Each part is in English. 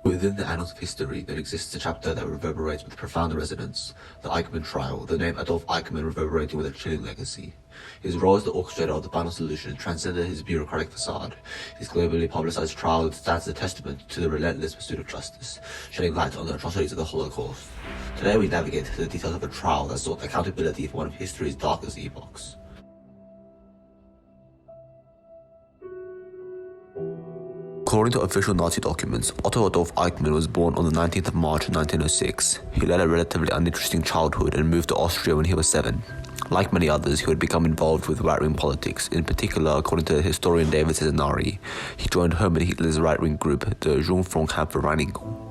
Within the annals of history, there exists a chapter that reverberates with profound resonance, the Eichmann trial, the name Adolf Eichmann reverberating with a chilling legacy. His role as the orchestrator of the final solution transcended his bureaucratic facade. His globally publicized trial stands as a testament to the relentless pursuit of justice, shedding light on the atrocities of the Holocaust. Today we navigate into the details of a trial that sought accountability for one of history's darkest epochs. According to official Nazi documents, Otto Adolf Eichmann was born on the 19th of March 1906. He led a relatively uninteresting childhood and moved to Austria when he was 7. Like many others, he would become involved with right-wing politics. In particular, according to historian David Cesarari, he joined Hermann Hitler's right-wing group, the Jungfrauenkämpfervereinigung.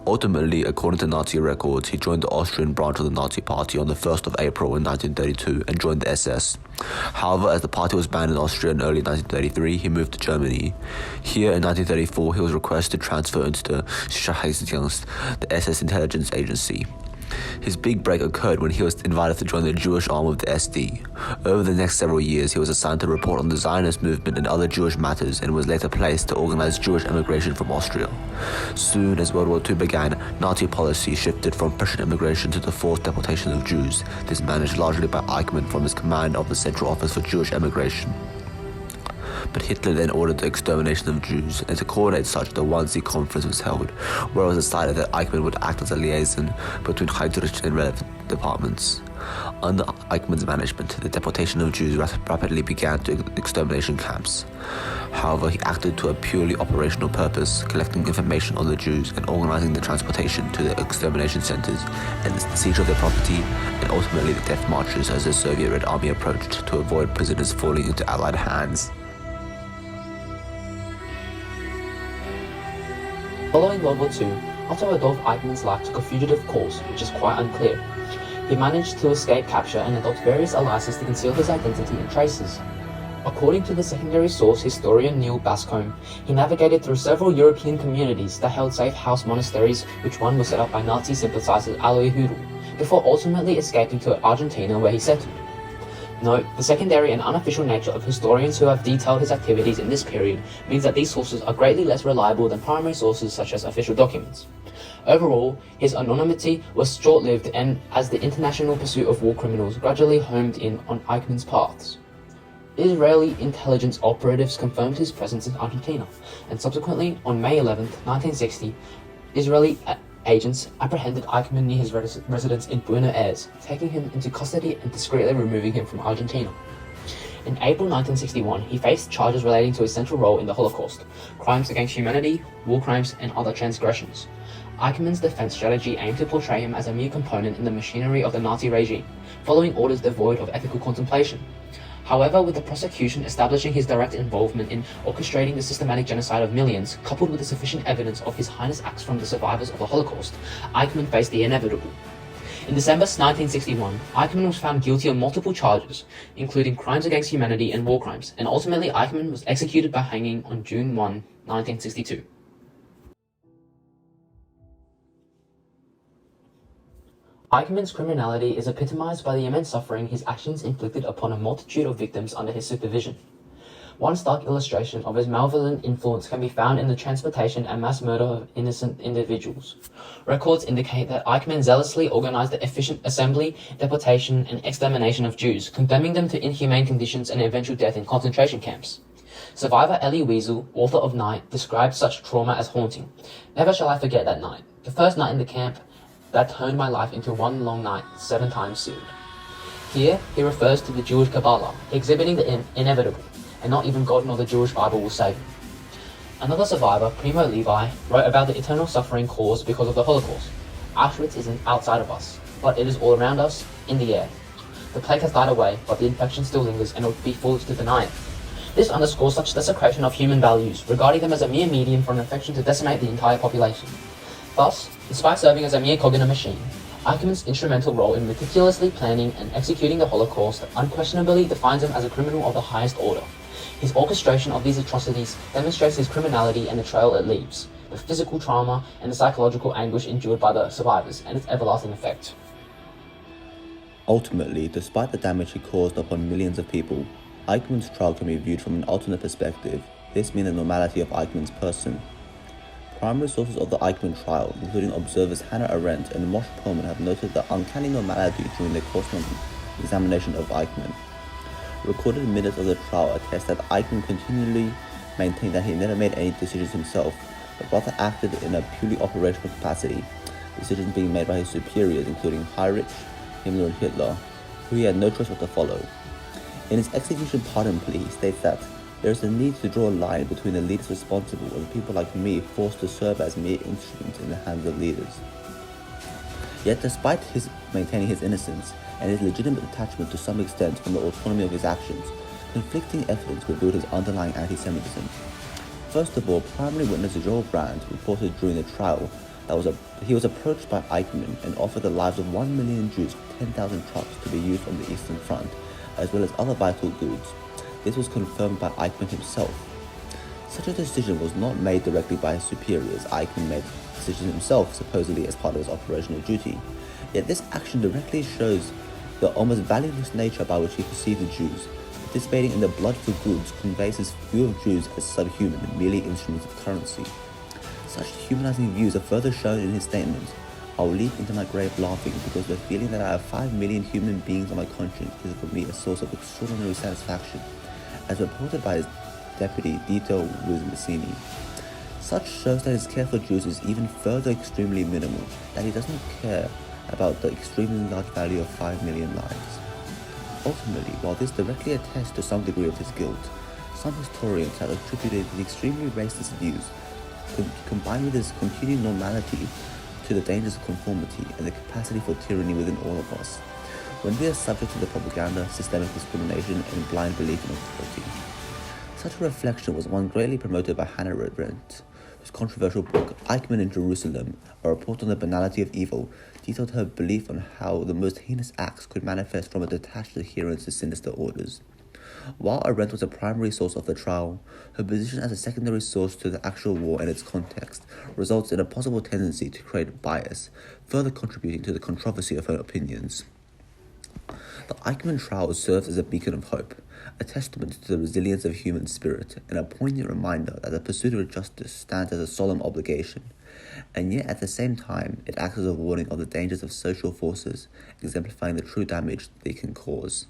Ultimately, according to Nazi records, he joined the Austrian branch of the Nazi Party on the 1st of April in 1932 and joined the SS. However, as the party was banned in Austria in early 1933, he moved to Germany. Here in 1934, he was requested to transfer into the Sicherheitsdienst, the SS intelligence agency. His big break occurred when he was invited to join the Jewish arm of the SD. Over the next several years, he was assigned to report on the Zionist movement and other Jewish matters and was later placed to organize Jewish emigration from Austria. Soon as World War II began, Nazi policy shifted from Prussian immigration to the forced deportation of Jews, this managed largely by Eichmann from his command of the Central Office for Jewish Emigration. But Hitler then ordered the extermination of Jews, and to coordinate such, the Wannsee Conference was held, where it was decided that Eichmann would act as a liaison between Heydrich and relevant departments. Under Eichmann's management, the deportation of Jews rapidly began to extermination camps. However, he acted to a purely operational purpose, collecting information on the Jews and organizing the transportation to the extermination centers and the siege of their property, and ultimately the death marches as the Soviet Red Army approached to avoid prisoners falling into Allied hands. Following World War II, Otto Adolf Eichmann's life took a fugitive course, which is quite unclear. He managed to escape capture and adopt various alliances to conceal his identity and traces. According to the secondary source historian Neil Bascombe, he navigated through several European communities that held safe house monasteries, which one was set up by Nazi sympathizers Alois Hudel, before ultimately escaping to Argentina, where he settled. Note, the secondary and unofficial nature of historians who have detailed his activities in this period means that these sources are greatly less reliable than primary sources such as official documents. Overall, his anonymity was short-lived, and as the international pursuit of war criminals gradually homed in on Eichmann's paths. Israeli intelligence operatives confirmed his presence in Argentina, and subsequently, on May 11, 1960, Israeli agents apprehended Eichmann near his residence in Buenos Aires, taking him into custody and discreetly removing him from Argentina. In April 1961, he faced charges relating to his central role in the Holocaust, crimes against humanity, war crimes, and other transgressions. Eichmann's defense strategy aimed to portray him as a mere component in the machinery of the Nazi regime, following orders devoid of ethical contemplation. However, with the prosecution establishing his direct involvement in orchestrating the systematic genocide of millions, coupled with the sufficient evidence of his heinous acts from the survivors of the Holocaust, Eichmann faced the inevitable. In December 1961, Eichmann was found guilty of multiple charges, including crimes against humanity and war crimes, and ultimately Eichmann was executed by hanging on June 1, 1962. Eichmann's criminality is epitomized by the immense suffering his actions inflicted upon a multitude of victims under his supervision. One stark illustration of his malevolent influence can be found in the transportation and mass murder of innocent individuals. Records indicate that Eichmann zealously organized the efficient assembly, deportation, and extermination of Jews, condemning them to inhumane conditions and eventual death in concentration camps. Survivor Elie Wiesel, author of Night, described such trauma as haunting. "Never shall I forget that night, the first night in the camp, that turned my life into one long night, 7 times sealed." Here, he refers to the Jewish Kabbalah, exhibiting the inevitable, and not even God nor the Jewish Bible will save him. Another survivor, Primo Levi, wrote about the eternal suffering caused because of the Holocaust. "Auschwitz isn't outside of us, but it is all around us, in the air. The plague has died away, but the infection still lingers, and it would be foolish to deny it." This underscores such desecration of human values, regarding them as a mere medium for an infection to decimate the entire population. Thus, despite serving as a mere cog in a machine, Eichmann's instrumental role in meticulously planning and executing the Holocaust unquestionably defines him as a criminal of the highest order. His orchestration of these atrocities demonstrates his criminality and the trail it leaves, the physical trauma and the psychological anguish endured by the survivors, and its everlasting effect. Ultimately, despite the damage he caused upon millions of people, Eichmann's trial can be viewed from an alternate perspective, this being the normality of Eichmann's person. primary sources of the Eichmann trial, including observers Hannah Arendt and Moshe Perlman, have noted the uncanny normality during their examination of Eichmann. Recorded minutes of the trial attest that Eichmann continually maintained that he never made any decisions himself, but rather acted in a purely operational capacity, decisions being made by his superiors, including Heinrich, Himmler, and Hitler, who he had no choice but to follow. In his execution pardon plea, he states that there is a need to draw a line between the leaders responsible and the people like me forced to serve as mere instruments in the hands of leaders. Yet despite his maintaining his innocence and his legitimate detachment to some extent from the autonomy of his actions, conflicting evidence revealed his underlying anti-Semitism. First of all, primary witness Joel Brandt reported during the trial that he was approached by Eichmann and offered the lives of 1 million Jews for 10,000 trucks to be used on the Eastern Front, as well as other vital goods. This was confirmed by Eichmann himself. Such a decision was not made directly by his superiors. Eichmann made the decision himself, supposedly as part of his operational duty. Yet this action directly shows the almost valueless nature by which he perceived the Jews. Participating in the blood for goods conveys his view of Jews as subhuman, merely instruments of currency. Such humanizing views are further shown in his statement, "I will leap into my grave laughing because the feeling that I have 5 million human beings on my conscience is for me a source of extraordinary satisfaction," as reported by his deputy Dito Wismacini. Such shows that his care for Jews is even further extremely minimal, that he does not care about the extremely large value of 5 million lives. Ultimately, while this directly attests to some degree of his guilt, some historians have attributed his extremely racist views, combined with his continued normality, to the dangers of conformity and the capacity for tyranny within all of us, when we are subject to the propaganda, systemic discrimination, and blind belief in authority. Such a reflection was one greatly promoted by Hannah Arendt, whose controversial book, Eichmann in Jerusalem, a report on the banality of evil, detailed her belief on how the most heinous acts could manifest from a detached adherence to sinister orders. While Arendt was a primary source of the trial, her position as a secondary source to the actual war and its context results in a possible tendency to create bias, further contributing to the controversy of her opinions. The Eichmann trial serves as a beacon of hope, a testament to the resilience of human spirit, and a poignant reminder that the pursuit of justice stands as a solemn obligation, and yet at the same time it acts as a warning of the dangers of social forces, exemplifying the true damage they can cause.